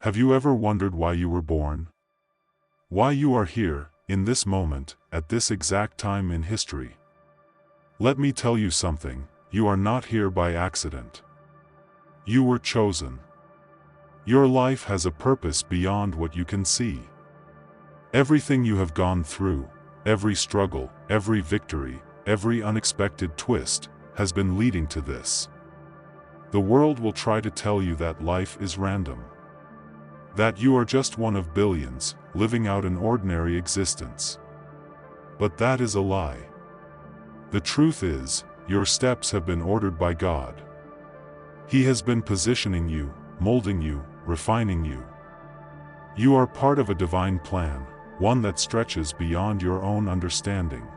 Have you ever wondered why you were born? Why you are here, in this moment, at this exact time in history? Let me tell you something, you are not here by accident. You were chosen. Your life has a purpose beyond what you can see. Everything you have gone through, every struggle, every victory, every unexpected twist, has been leading to this. The world will try to tell you that life is random. That you are just one of billions, living out an ordinary existence. But that is a lie. The truth is, your steps have been ordered by God. He has been positioning you, molding you, refining you. You are part of a divine plan, one that stretches beyond your own understanding.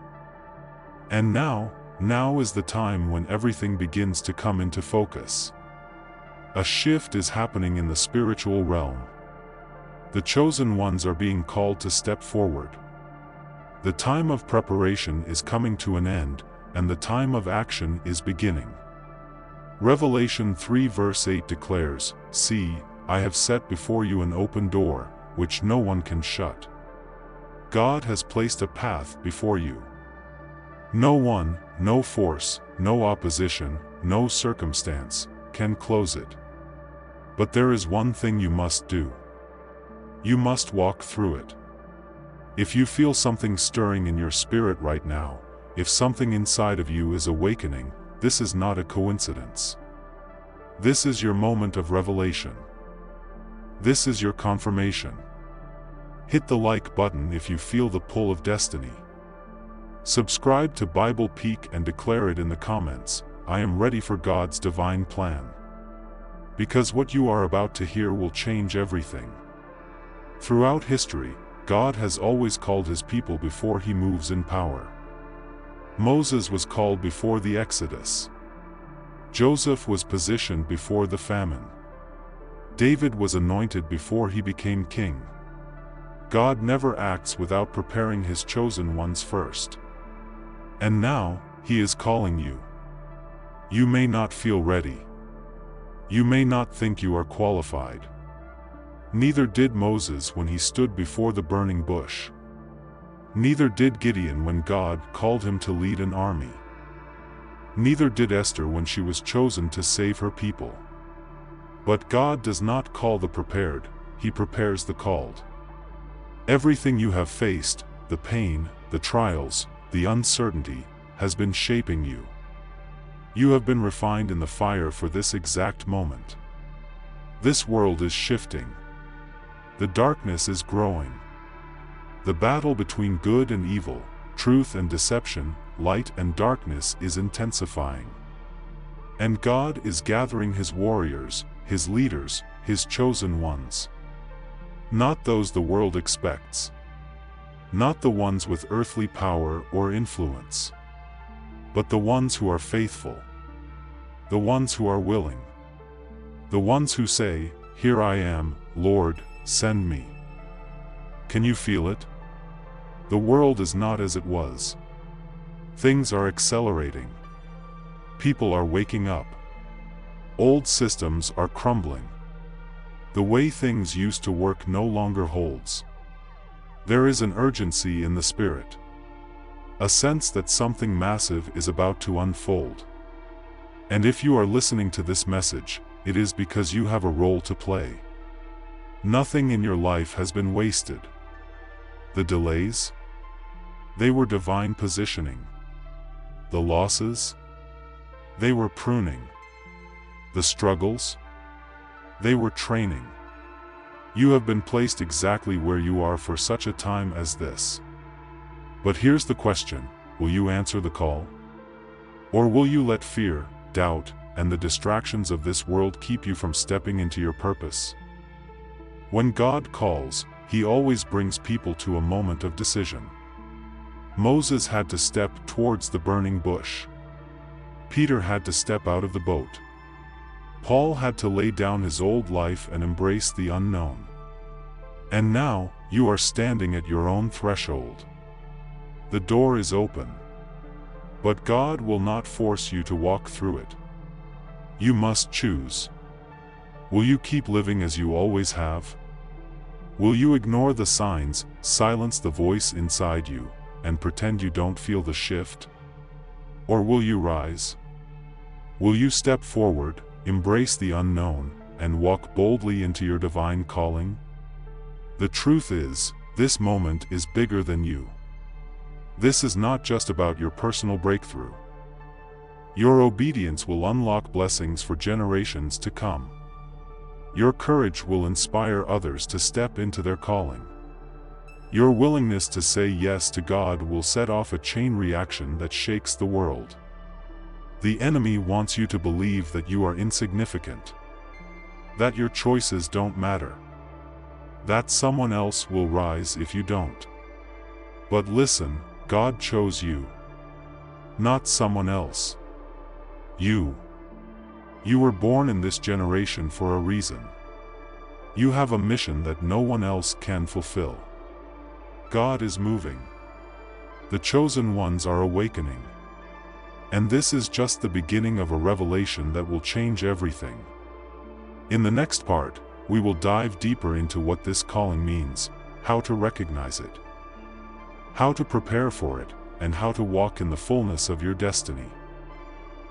And now is the time when everything begins to come into focus. A shift is happening in the spiritual realm. The chosen ones are being called to step forward. The time of preparation is coming to an end, and the time of action is beginning. Revelation 3 verse 8 declares, "See, I have set before you an open door, which no one can shut." God has placed a path before you. No one, no force, no opposition, no circumstance, can close it. But there is one thing you must do. You must walk through it. If you feel something stirring in your spirit right now, if something inside of you is awakening, this is not a coincidence. This is your moment of revelation. This is your confirmation. Hit the like button if you feel the pull of destiny. Subscribe to Bible Peak and declare it in the comments, "I am ready for God's divine plan." Because what you are about to hear will change everything. Throughout history, God has always called His people before He moves in power. Moses was called before the Exodus. Joseph was positioned before the famine. David was anointed before he became king. God never acts without preparing His chosen ones first. And now, He is calling you. You may not feel ready. You may not think you are qualified. Neither did Moses when he stood before the burning bush. Neither did Gideon when God called him to lead an army. Neither did Esther when she was chosen to save her people. But God does not call the prepared, He prepares the called. Everything you have faced, the pain, the trials, the uncertainty, has been shaping you. You have been refined in the fire for this exact moment. This world is shifting. The darkness is growing. The battle between good and evil, truth and deception, light and darkness is intensifying. And God is gathering His warriors, His leaders, His chosen ones. Not those the world expects. Not the ones with earthly power or influence. But the ones who are faithful. The ones who are willing. The ones who say, "Here I am, Lord, send me." Can you feel it? The world is not as it was. Things are accelerating. People are waking up. Old systems are crumbling. The way things used to work no longer holds. There is an urgency in the spirit. A sense that something massive is about to unfold. And if you are listening to this message, it is because you have a role to play. Nothing in your life has been wasted. The delays? They were divine positioning. The losses? They were pruning. The struggles? They were training. You have been placed exactly where you are for such a time as this. But here's the question, will you answer the call? Or will you let fear, doubt, and the distractions of this world keep you from stepping into your purpose? When God calls, He always brings people to a moment of decision. Moses had to step towards the burning bush. Peter had to step out of the boat. Paul had to lay down his old life and embrace the unknown. And now, you are standing at your own threshold. The door is open. But God will not force you to walk through it. You must choose. Will you keep living as you always have? Will you ignore the signs, silence the voice inside you, and pretend you don't feel the shift? Or will you rise? Will you step forward, embrace the unknown, and walk boldly into your divine calling? The truth is, this moment is bigger than you. This is not just about your personal breakthrough. Your obedience will unlock blessings for generations to come. Your courage will inspire others to step into their calling. Your willingness to say yes to God will set off a chain reaction that shakes the world. The enemy wants you to believe that you are insignificant, that your choices don't matter, that someone else will rise if you don't. But listen, God chose you, not someone else. You were born in this generation for a reason. You have a mission that no one else can fulfill. God is moving. The chosen ones are awakening. And this is just the beginning of a revelation that will change everything. In the next part, we will dive deeper into what this calling means, how to recognize it, how to prepare for it, and how to walk in the fullness of your destiny.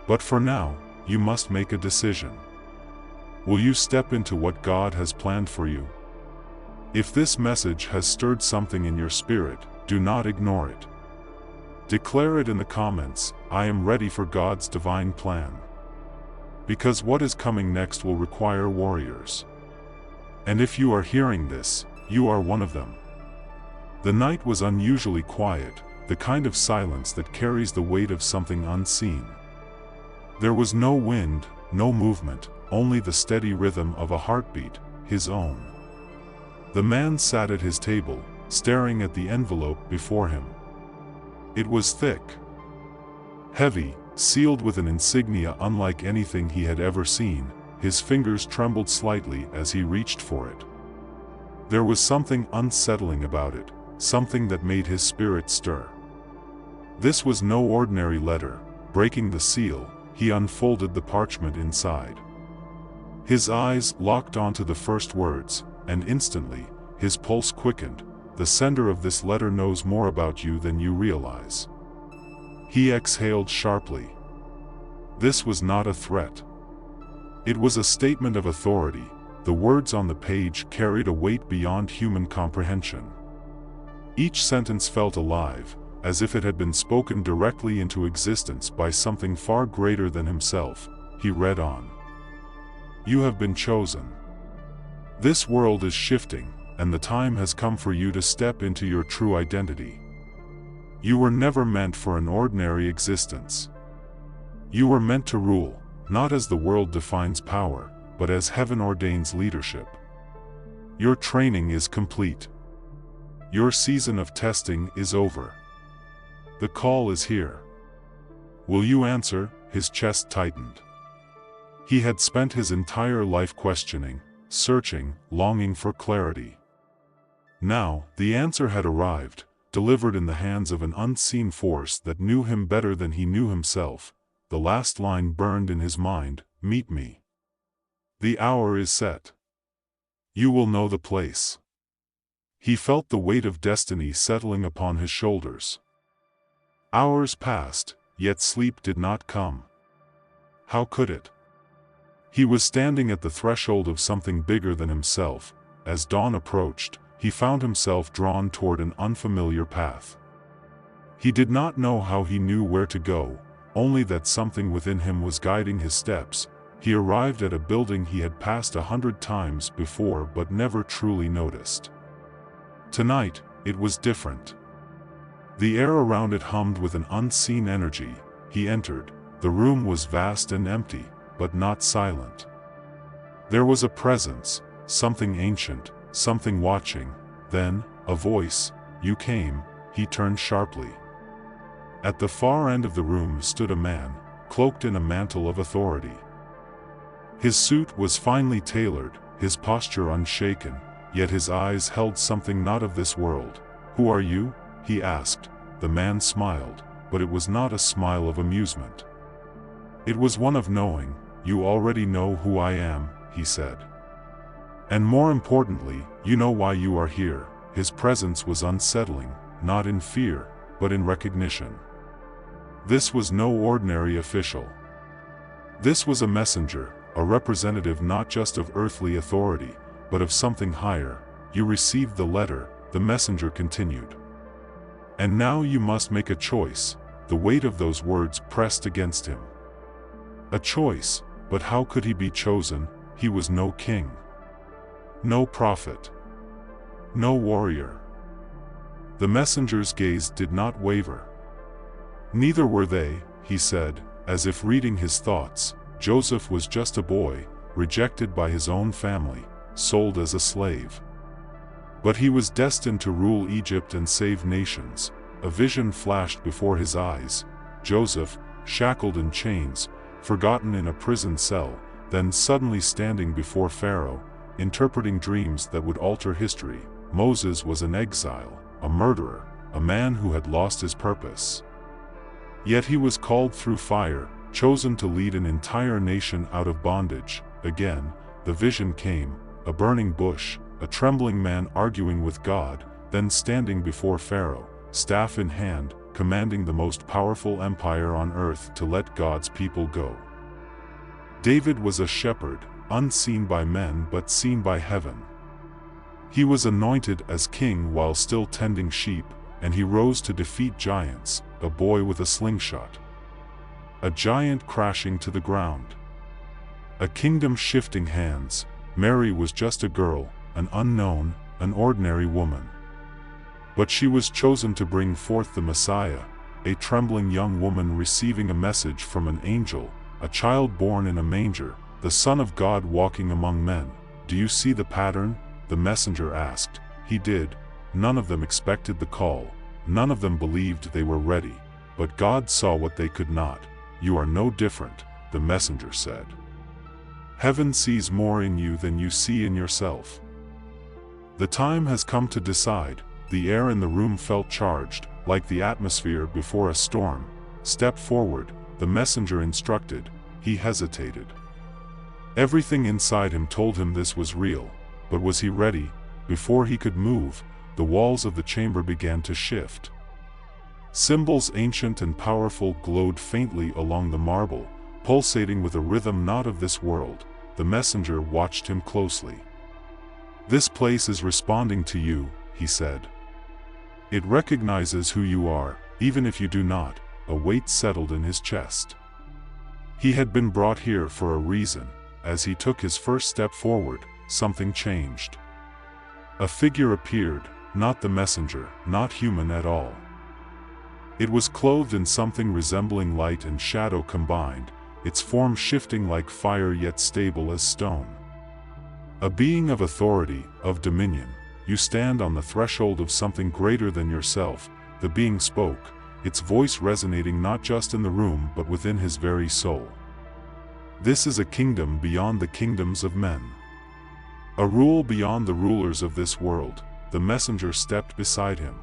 But for now, you must make a decision. Will you step into what God has planned for you? If this message has stirred something in your spirit, do not ignore it. Declare it in the comments, I am ready for God's divine plan. Because what is coming next will require warriors. And if you are hearing this, you are one of them. The night was unusually quiet, the kind of silence that carries the weight of something unseen. There was no wind, no movement, only the steady rhythm of a heartbeat, his own. The man sat at his table, staring at the envelope before him. It was thick, heavy, sealed with an insignia unlike anything he had ever seen. His fingers trembled slightly as he reached for it. There was something unsettling about it, something that made his spirit stir. This was no ordinary letter. Breaking the seal, he unfolded the parchment inside. His eyes locked onto the first words, and instantly, his pulse quickened. The sender of this letter knows more about you than you realize. He exhaled sharply. This was not a threat. It was a statement of authority. The words on the page carried a weight beyond human comprehension. Each sentence felt alive, as if it had been spoken directly into existence by something far greater than himself. He read on. You have been chosen. This world is shifting, and the time has come for you to step into your true identity. You were never meant for an ordinary existence. You were meant to rule, not as the world defines power, but as heaven ordains leadership. Your training is complete. Your season of testing is over. The call is here. Will you answer? His chest tightened. He had spent his entire life questioning, searching, longing for clarity. Now, the answer had arrived, delivered in the hands of an unseen force that knew him better than he knew himself. The last line burned in his mind, meet me. The hour is set. You will know the place. He felt the weight of destiny settling upon his shoulders. Hours passed, yet sleep did not come. How could it? He was standing at the threshold of something bigger than himself. As dawn approached, he found himself drawn toward an unfamiliar path. He did not know how he knew where to go, only that something within him was guiding his steps. He arrived at a building he had passed 100 times before but never truly noticed. Tonight, it was different. The air around it hummed with an unseen energy. He entered. The room was vast and empty, but not silent. There was a presence, something ancient, something watching. Then, a voice, you came. He turned sharply. At the far end of the room stood a man, cloaked in a mantle of authority. His suit was finely tailored, his posture unshaken, yet his eyes held something not of this world. Who are you? He asked. The man smiled, but it was not a smile of amusement. It was one of knowing. You already know who I am, he said. And more importantly, you know why you are here. His presence was unsettling, not in fear, but in recognition. This was no ordinary official. This was a messenger, a representative not just of earthly authority, but of something higher. You received the letter, the messenger continued. And now you must make a choice. The weight of those words pressed against him. A choice, but how could he be chosen? He was no king, no prophet, no warrior. The messenger's gaze did not waver. Neither were they, he said, as if reading his thoughts. Joseph was just a boy, rejected by his own family, sold as a slave. But he was destined to rule Egypt and save nations. A vision flashed before his eyes. Joseph, shackled in chains, forgotten in a prison cell, then suddenly standing before Pharaoh, interpreting dreams that would alter history. Moses was an exile, a murderer, a man who had lost his purpose. Yet he was called through fire, chosen to lead an entire nation out of bondage. Again, the vision came, a burning bush, a trembling man arguing with God, then standing before Pharaoh, staff in hand, commanding the most powerful empire on earth to let God's people go. David was a shepherd, unseen by men but seen by heaven. He was anointed as king while still tending sheep, and he rose to defeat giants, a boy with a slingshot. A giant crashing to the ground. A kingdom shifting hands. Mary was just a girl, an unknown, an ordinary woman. But she was chosen to bring forth the Messiah, a trembling young woman receiving a message from an angel, a child born in a manger, the Son of God walking among men. Do you see the pattern? The messenger asked. He did. None of them expected the call. None of them believed they were ready. But God saw what they could not. You are no different, the messenger said. Heaven sees more in you than you see in yourself. The time has come to decide. The air in the room felt charged, like the atmosphere before a storm. Step forward, the messenger instructed. He hesitated. Everything inside him told him this was real, but was he ready? Before he could move, the walls of the chamber began to shift. Symbols ancient and powerful glowed faintly along the marble, pulsating with a rhythm not of this world. The messenger watched him closely. This place is responding to you, he said. It recognizes who you are, even if you do not. A weight settled in his chest. He had been brought here for a reason. As he took his first step forward, something changed. A figure appeared, not the messenger, not human at all. It was clothed in something resembling light and shadow combined, its form shifting like fire yet stable as stone. A being of authority, of dominion. You stand on the threshold of something greater than yourself. The being spoke, its voice resonating not just in the room but within his very soul. This is a kingdom beyond the kingdoms of men. A rule beyond the rulers of this world. The messenger stepped beside him.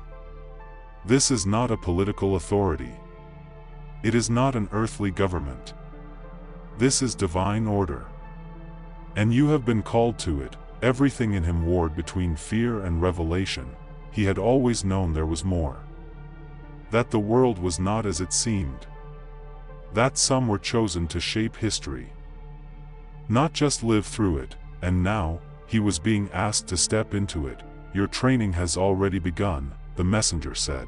This is not a political authority. It is not an earthly government. This is divine order. And you have been called to it. Everything in him warred between fear and revelation. He had always known there was more. That the world was not as it seemed. That some were chosen to shape history, not just live through it. And now, he was being asked to step into it. Your training has already begun, the messenger said.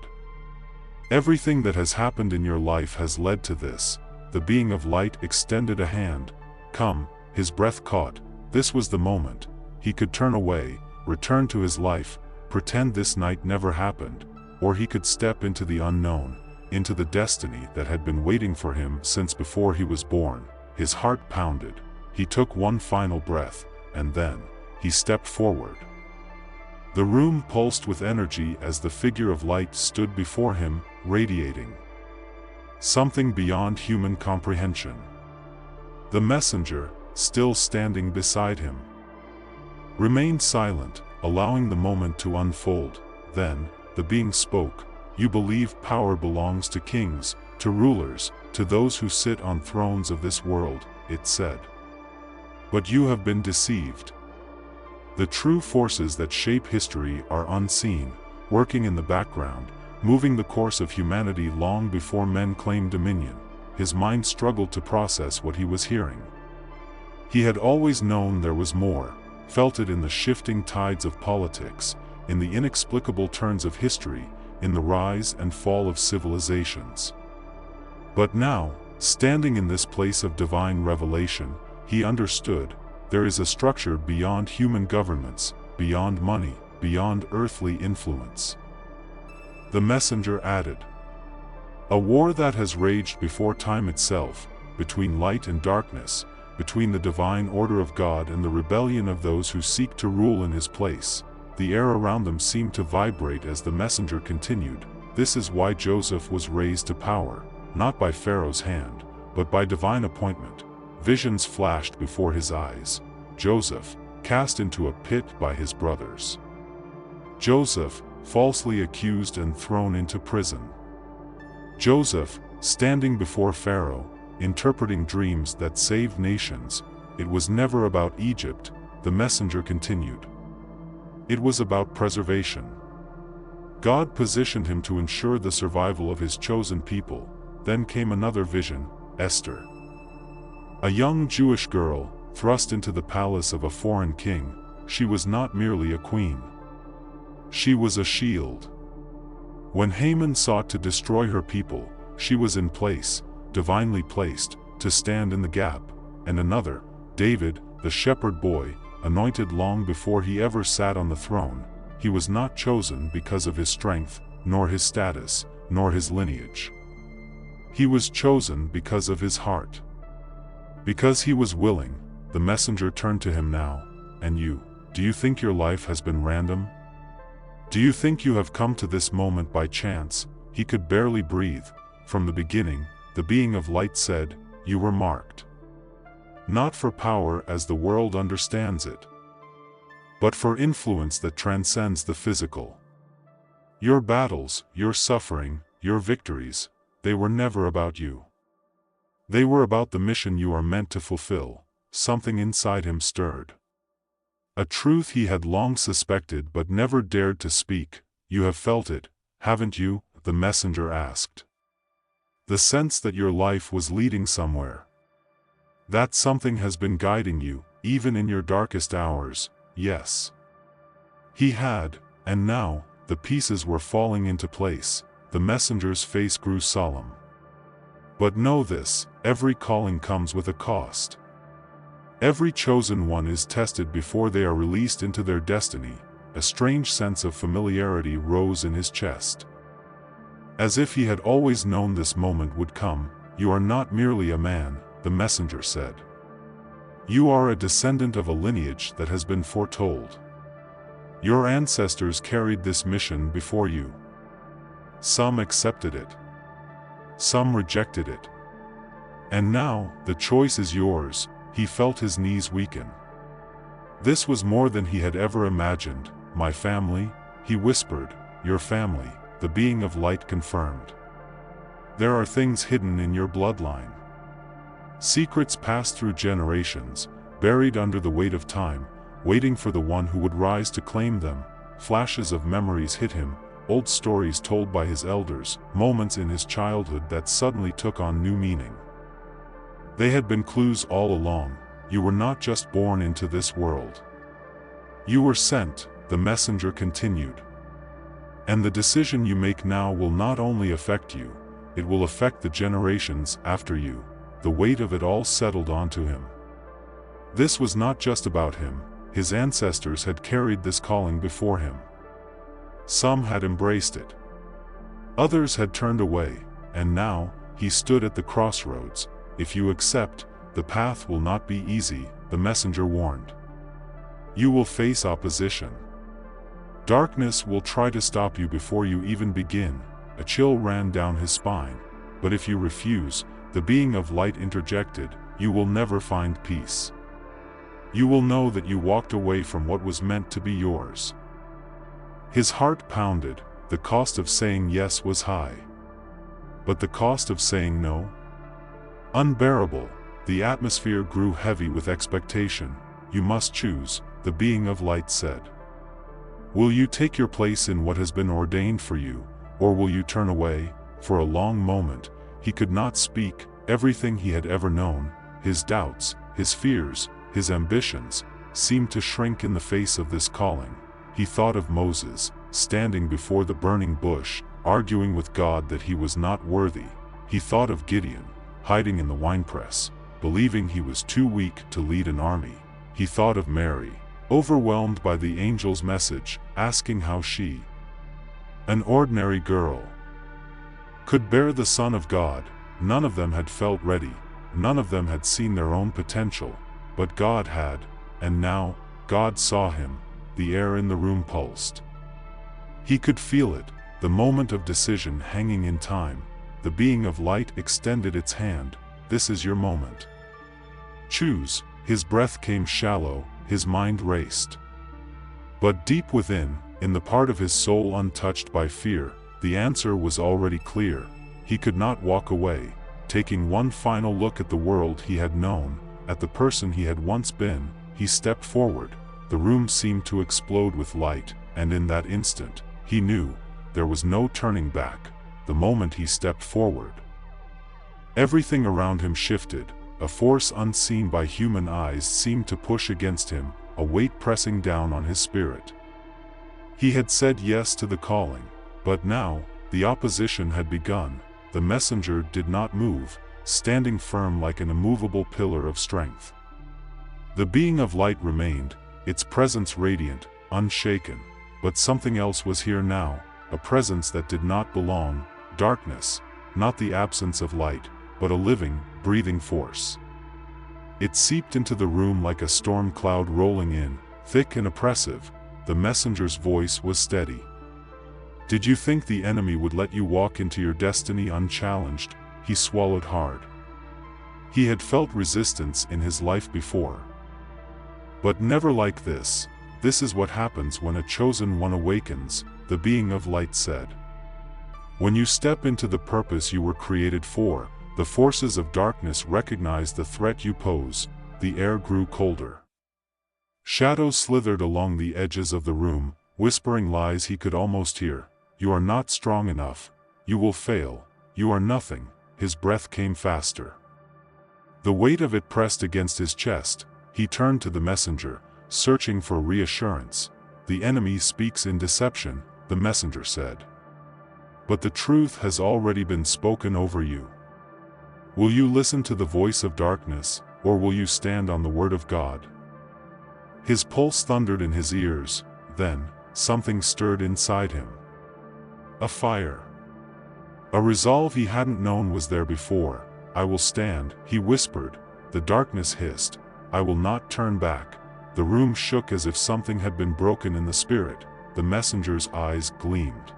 Everything that has happened in your life has led to this. The being of light extended a hand. Come, his breath caught. This was the moment. He could turn away, return to his life, pretend this night never happened, or he could step into the unknown, into the destiny that had been waiting for him since before he was born. His heart pounded. He took one final breath, and then, he stepped forward. The room pulsed with energy as the figure of light stood before him, radiating something beyond human comprehension. The messenger, still standing beside him, remained silent, allowing the moment to unfold. Then, the being spoke. You believe power belongs to kings, to rulers, to those who sit on thrones of this world, it said. But you have been deceived. The true forces that shape history are unseen, working in the background, moving the course of humanity long before men claimed dominion. His mind struggled to process what he was hearing. He had always known there was more, felt it in the shifting tides of politics, in the inexplicable turns of history, in the rise and fall of civilizations. But now, standing in this place of divine revelation, he understood, there is a structure beyond human governments, beyond money, beyond earthly influence. The messenger added, a war that has raged before time itself, between light and darkness, between the divine order of God and the rebellion of those who seek to rule in his place. The air around them seemed to vibrate as the messenger continued. This is why Joseph was raised to power, not by Pharaoh's hand, but by divine appointment. Visions flashed before his eyes. Joseph, cast into a pit by his brothers. Joseph, falsely accused and thrown into prison. Joseph, standing before Pharaoh, interpreting dreams that saved nations. It was never about Egypt, the messenger continued. It was about preservation. God positioned him to ensure the survival of his chosen people. Then came another vision, Esther. A young Jewish girl, thrust into the palace of a foreign king. She was not merely a queen. She was a shield. When Haman sought to destroy her people, she was in place, divinely placed, to stand in the gap. And another, David, the shepherd boy, anointed long before he ever sat on the throne. He was not chosen because of his strength, nor his status, nor his lineage. He was chosen because of his heart. Because he was willing. The messenger turned to him now. And you, do you think your life has been random? Do you think you have come to this moment by chance? He could barely breathe. From the beginning, the being of light said, you were marked. Not for power as the world understands it, but for influence that transcends the physical. Your battles, your suffering, your victories, they were never about you. They were about the mission you are meant to fulfill. Something inside him stirred. A truth he had long suspected but never dared to speak. You have felt it, haven't you? The messenger asked. The sense that your life was leading somewhere. That something has been guiding you, even in your darkest hours. Yes. He had, and now, the pieces were falling into place. The messenger's face grew solemn. But know this, every calling comes with a cost. Every chosen one is tested before they are released into their destiny. A strange sense of familiarity rose in his chest. As if he had always known this moment would come. You are not merely a man, the messenger said. You are a descendant of a lineage that has been foretold. Your ancestors carried this mission before you. Some accepted it. Some rejected it. And now, the choice is yours. He felt his knees weaken. This was more than he had ever imagined. My family, he whispered. Your family, the being of light confirmed. There are things hidden in your bloodline. Secrets passed through generations, buried under the weight of time, waiting for the one who would rise to claim them. Flashes of memories hit him, old stories told by his elders, moments in his childhood that suddenly took on new meaning. They had been clues all along. You were not just born into this world. You were sent, the messenger continued. And the decision you make now will not only affect you, it will affect the generations after you. The weight of it all settled onto him. This was not just about him. His ancestors had carried this calling before him. Some had embraced it. Others had turned away, and now, he stood at the crossroads. If you accept, the path will not be easy, the messenger warned. You will face opposition. Darkness will try to stop you before you even begin. A chill ran down his spine. But if you refuse, the being of light interjected, you will never find peace. You will know that you walked away from what was meant to be yours. His heart pounded. The cost of saying yes was high. But the cost of saying no? Unbearable. The atmosphere grew heavy with expectation. You must choose. the being of light said. Will you take your place in what has been ordained for you, or will you turn away? For a long moment, he could not speak. Everything he had ever known, his doubts, his fears, his ambitions, seemed to shrink in the face of this calling. He thought of Moses, standing before the burning bush, arguing with God that he was not worthy. He thought of Gideon, hiding in the winepress, believing he was too weak to lead an army. He thought of Mary, overwhelmed by the angel's message, asking how she, an ordinary girl, could bear the Son of God. None of them had felt ready, none of them had seen their own potential, but God had, and now, God saw him. The air in the room pulsed. He could feel it, the moment of decision hanging in time. The being of light extended its hand. This is your moment. Choose. His breath came shallow, his mind raced. But deep within, in the part of his soul untouched by fear, the answer was already clear. He could not walk away, taking one final look at the world he had known, at the person he had once been. He stepped forward. The room seemed to explode with light, and in that instant, he knew, there was no turning back. The moment he stepped forward, everything around him shifted. A force unseen by human eyes seemed to push against him, a weight pressing down on his spirit. He had said yes to the calling, but now, the opposition had begun. The messenger did not move, standing firm like an immovable pillar of strength. The being of light remained, its presence radiant, unshaken. But something else was here now, a presence that did not belong. Darkness, not the absence of light, but a living, breathing force. It seeped into the room like a storm cloud rolling in, thick and oppressive. The messenger's voice was steady. Did you think the enemy would let you walk into your destiny unchallenged? He swallowed hard. He had felt resistance in his life before, but never like this. This is what happens when a chosen one awakens, the being of light said. When you step into the purpose you were created for, the forces of darkness recognize the threat you pose. The air grew colder. Shadows slithered along the edges of the room, whispering lies he could almost hear. You are not strong enough. You will fail. You are nothing. His breath came faster. The weight of it pressed against his chest. He turned to the messenger, searching for reassurance. The enemy speaks in deception, the messenger said. But the truth has already been spoken over you. Will you listen to the voice of darkness, or will you stand on the word of God? His pulse thundered in his ears. Then, something stirred inside him. A fire. A resolve he hadn't known was there before. I will stand, he whispered. The darkness hissed. I will not turn back. The room shook as if something had been broken in the spirit. The messenger's eyes gleamed.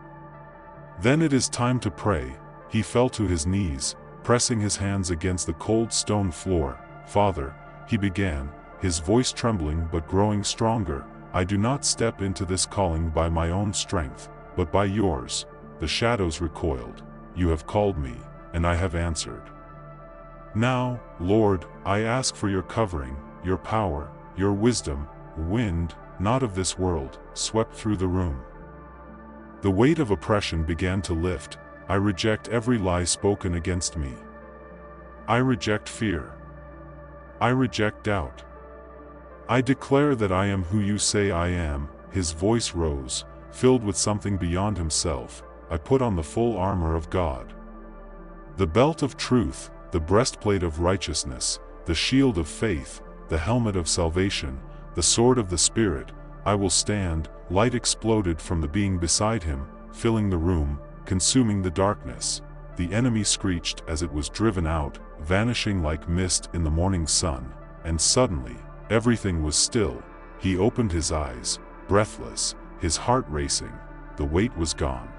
Then it is time to pray. He fell to his knees, pressing his hands against the cold stone floor. Father, he began, his voice trembling but growing stronger, I do not step into this calling by my own strength, but by yours. The shadows recoiled. You have called me, and I have answered. Now, Lord, I ask for your covering, your power, your wisdom. Wind, not of this world, swept through the room. The weight of oppression began to lift. I reject every lie spoken against me. I reject fear. I reject doubt. I declare that I am who you say I am. His voice rose, filled with something beyond himself. I put on the full armor of God. The belt of truth, the breastplate of righteousness, the shield of faith, the helmet of salvation, the sword of the Spirit. I will stand. Light exploded from the being beside him, filling the room, consuming the darkness. The enemy screeched as it was driven out, vanishing like mist in the morning sun. And suddenly, everything was still. He opened his eyes, breathless, his heart racing. The weight was gone.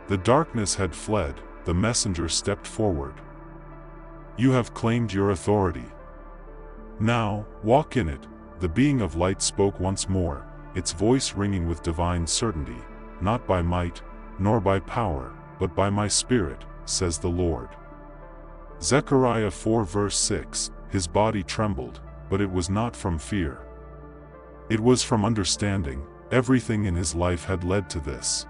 The darkness had fled. The messenger stepped forward. You have claimed your authority. Now, walk in it. The being of light spoke once more, its voice ringing with divine certainty. Not by might, nor by power, but by my spirit, says the Lord. Zechariah 4 verse 6, his body trembled, but it was not from fear. It was from understanding. Everything in his life had led to this.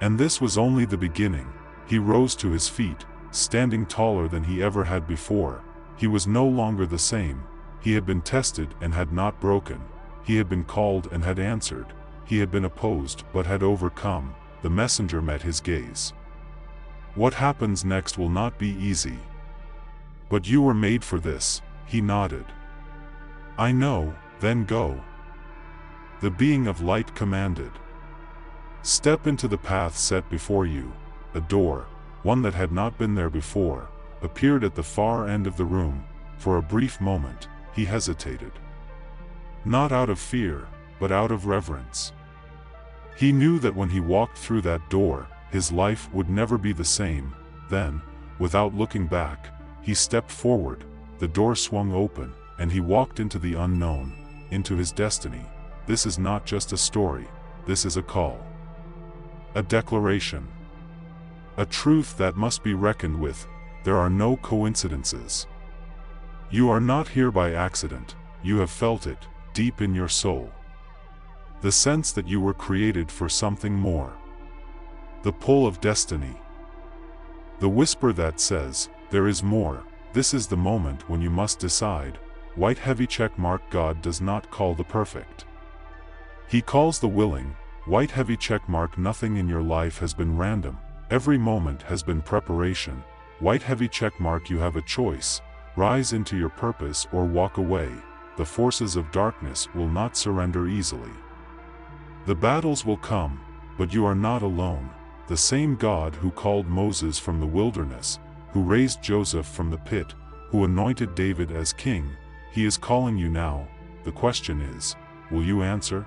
And this was only the beginning. He rose to his feet, standing taller than he ever had before. He was no longer the same. He had been tested and had not broken. He had been called and had answered. He had been opposed but had overcome. The messenger met his gaze. What happens next will not be easy. But you were made for this, he nodded. I know, then go. The being of light commanded. Step into the path set before you. A door, one that had not been there before, appeared at the far end of the room. For a brief moment, he hesitated. Not out of fear, but out of reverence. He knew that when he walked through that door, his life would never be the same. Then, without looking back, he stepped forward. The door swung open, and he walked into the unknown, into his destiny. This is not just a story, this is a call. A declaration. A truth that must be reckoned with. There are no coincidences. You are not here by accident. You have felt it, deep in your soul. The sense that you were created for something more. The pull of destiny. The whisper that says, there is more. This is the moment when you must decide. White heavy check mark. God does not call the perfect. He calls the willing. White heavy check mark. Nothing in your life has been random. Every moment has been preparation. White heavy check mark. You have a choice. Rise into your purpose or walk away. The forces of darkness will not surrender easily. The battles will come, but you are not alone. The same God who called Moses from the wilderness, who raised Joseph from the pit, who anointed David as king, he is calling you now. The question is, will you answer?